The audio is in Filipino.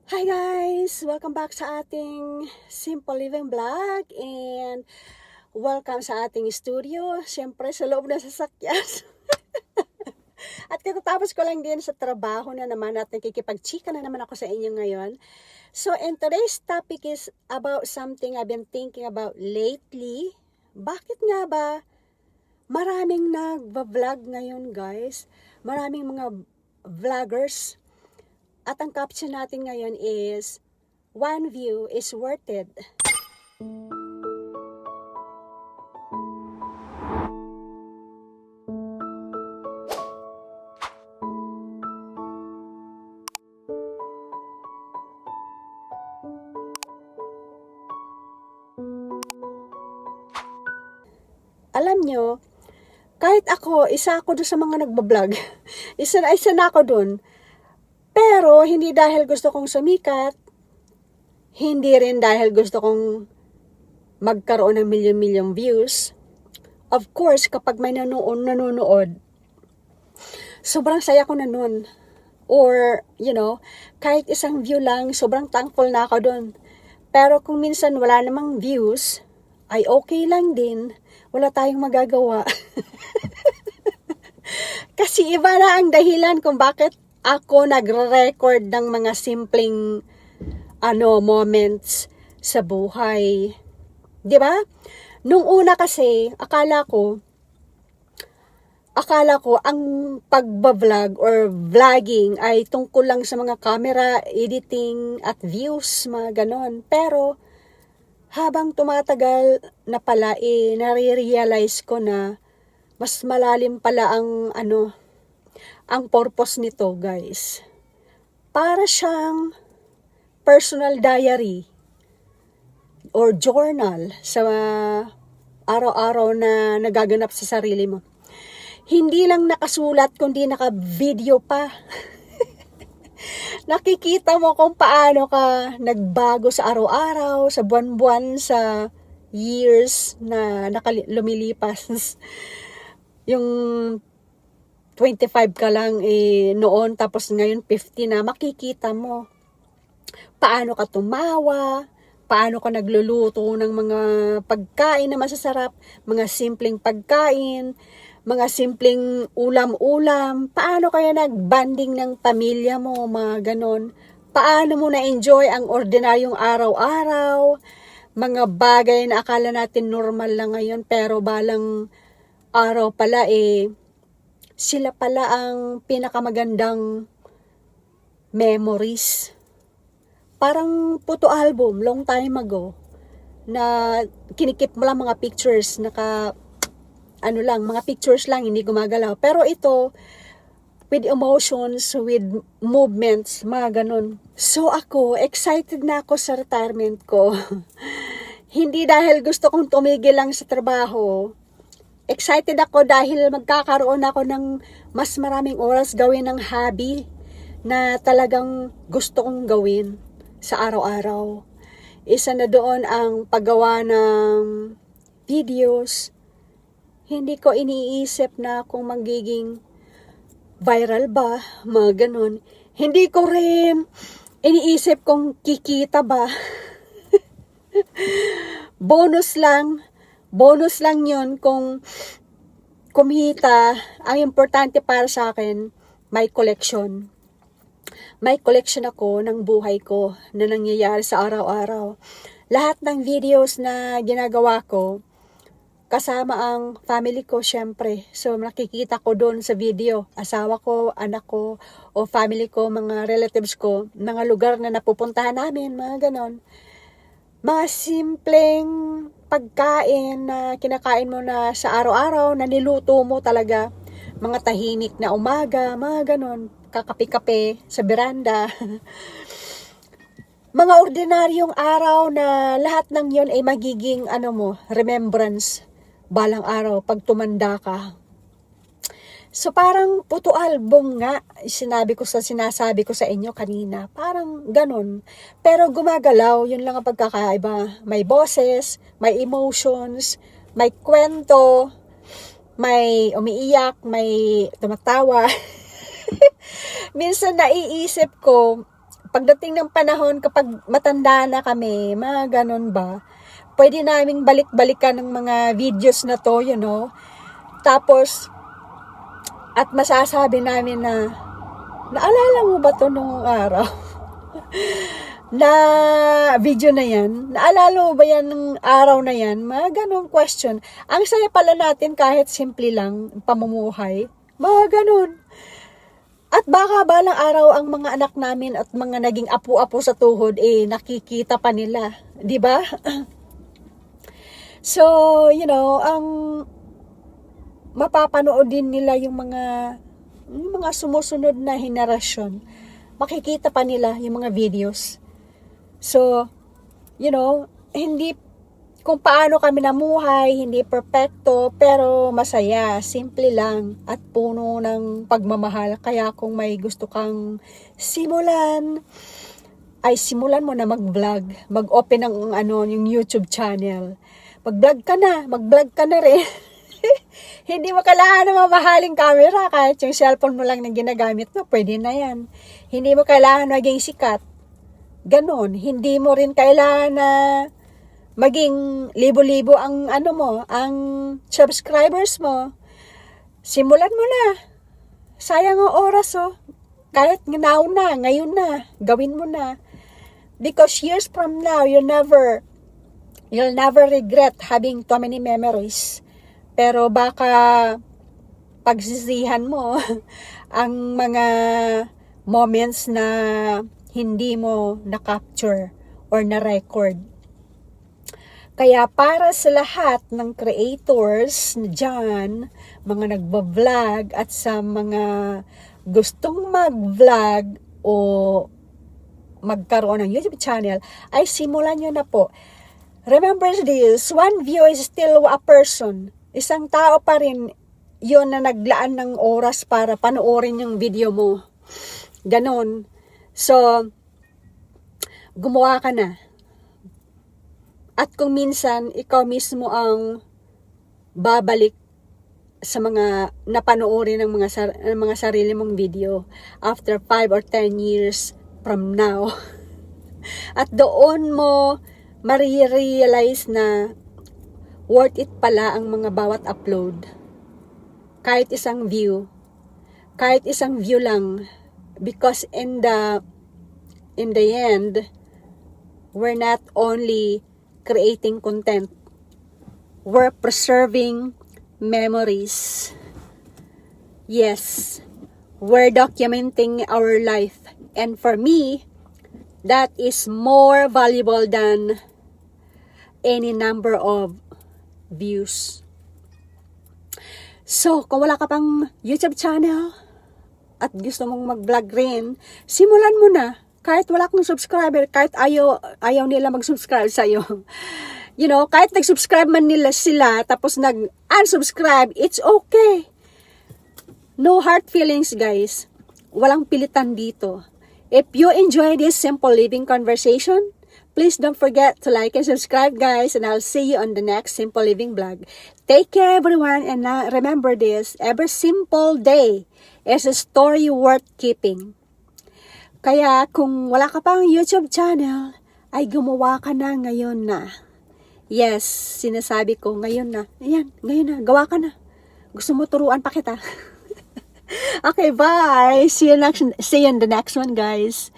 Hi guys! Welcome back sa ating Simple Living Vlog and welcome sa ating studio, syempre sa loob ng sasakyan. At katatapos ko lang din sa trabaho na naman at nakikipag-chika na naman ako sa inyo ngayon. So and today's topic is about something I've been thinking about lately. Bakit nga ba maraming nagva-vlog ngayon guys? Maraming mga vloggers. At ang caption natin ngayon is, one view is worth it. Alam nyo, kahit isa ako doon sa mga nagbablog. isa na ako doon. Pero, hindi dahil gusto kong sumikat, hindi rin dahil gusto kong magkaroon ng milyon-milyong views. Of course, kapag may nanonood, sobrang saya ko na nun. Or, kahit isang view lang, sobrang thankful na ako dun. Pero kung minsan wala namang views, ay okay lang din. Wala tayong magagawa. Kasi iba na ang dahilan kung bakit ako nagre-record ng mga simpleng moments sa buhay. 'Di ba? Nung una kasi, akala ko ang pagba-vlog or vlogging ay tungkol lang sa mga camera, editing at views, mga ganon. Pero habang tumatagal na pala, nare-realize ko na mas malalim pala ang purpose nito, guys. Para siyang personal diary or journal sa araw-araw na nagaganap sa sarili mo. Hindi lang nakasulat, kundi naka-video pa. Nakikita mo kung paano ka nagbago sa araw-araw, sa buwan-buwan, sa years na lumilipas. Yung 25 ka lang noon, tapos ngayon 50 na, makikita mo paano ka tumawa, paano ka nagluluto ng mga pagkain na masasarap, mga simpleng pagkain, mga simpleng ulam-ulam, paano kaya nagbanding ng pamilya mo, mga ganon, paano mo na-enjoy ang ordinaryong araw-araw, mga bagay na akala natin normal lang ngayon, pero balang araw pala sila pala ang pinakamagandang memories. Parang photo album, long time ago, na kinikip mo lang mga pictures, mga pictures lang, hindi gumagalaw. Pero ito, with emotions, with movements, mga ganun. So ako, excited na ako sa retirement ko. Hindi dahil gusto kong tumigil lang sa trabaho. Excited ako dahil magkakaroon ako ng mas maraming oras gawin ng hobby na talagang gusto kong gawin sa araw-araw. Isa na doon ang paggawa ng videos. Hindi ko iniisip na kung magiging viral ba, mga ganun. Hindi ko rin iniisip kung kikita ba. Bonus lang yun kung kumita. Ang importante para sa akin, may collection. May collection ako ng buhay ko na nangyayari sa araw-araw. Lahat ng videos na ginagawa ko, kasama ang family ko syempre. So nakikita ko doon sa video, asawa ko, anak ko, o family ko, mga relatives ko, mga lugar na napupuntahan namin, mga ganon. Mga simpleng pagkain na kinakain mo na sa araw-araw, na niluto mo talaga, mga tahimik na umaga, mga ganon, kakape-kape sa beranda. Mga ordinaryong araw na lahat ng yon ay magiging remembrance balang araw pag tumanda ka. So parang photo album nga, sinasabi ko sa inyo kanina, parang ganon. Pero gumagalaw, yun lang ang pagkakaiba. May boses, may emotions, may kwento, may umiiyak, may tumatawa. Minsan naiisip ko, pagdating ng panahon, kapag matanda na kami, mga ganun ba, pwede naming balik-balikan ng mga videos na to, you know. Tapos, at masasabi namin na, naalala mo ba to nung araw? Na video na yan? Naalala mo ba yan ng araw na yan? Mga ganun question. Ang saya pala natin kahit simple lang, pamumuhay. Mga ganun. At baka balang araw ang mga anak namin at mga naging apu-apo sa tuhod, nakikita pa nila. Di ba? So, you know, ang mapapanood din nila yung mga sumusunod na henerasyon. Makikita pa nila yung mga videos. So, you know, hindi kung paano kami namuhay, hindi perfecto, pero masaya, simple lang, at puno ng pagmamahal. Kaya kung may gusto kang simulan, ay simulan mo na mag-vlog, mag-open ng yung YouTube channel. Mag-vlog ka na rin. Hindi mo kailangan ng mamahaling camera, kahit yung cellphone mo lang na ginagamit mo, pwede na yan. Hindi mo kailangan maging sikat. Ganon, hindi mo rin kailangan na maging libo-libo ang ang subscribers mo. Simulan mo na. Sayang ang oras, oh. Kahit now na, ngayon na, gawin mo na. Because years from now, you'll never regret having too many memories. Pero baka pagsisihan mo ang mga moments na hindi mo na-capture or na-record. Kaya para sa lahat ng creators dyan, mga nagbablog at sa mga gustong mag-vlog o magkaroon ng YouTube channel, ay simulan nyo na po. Remember this, one view is still a person. Isang tao pa rin yun na naglaan ng oras para panoorin yung video mo. Ganon. So, gumawa ka na. At kung minsan, ikaw mismo ang babalik sa mga napanoorin ng mga sarili mong video after 5 or 10 years from now. At doon mo marirealize na worth it pala ang mga bawat upload. Kahit isang view lang, because in the end, we're not only creating content, we're preserving memories. Yes, we're documenting our life, and for me, that is more valuable than any number of views. So, kung wala ka pang YouTube channel at gusto mong mag-vlog rin, simulan mo na. Kahit wala kang subscriber, kahit ayaw nila mag-subscribe sa'yo. You know, kahit nag-subscribe man nila sila, tapos nag-unsubscribe, it's okay. No hard feelings, guys. Walang pilitan dito. If you enjoy this simple living conversation, please don't forget to like and subscribe, guys, and I'll see you on the next Simple Living vlog. Take care, everyone, and remember this, every simple day is a story worth keeping. Kaya kung wala ka pang YouTube channel, ay gumawa ka na ngayon na. Yes, sinasabi ko ngayon na. Ayan, ngayon na, gawa ka na. Gusto mo turuan pa kita? Okay, bye. See you in the next one, guys.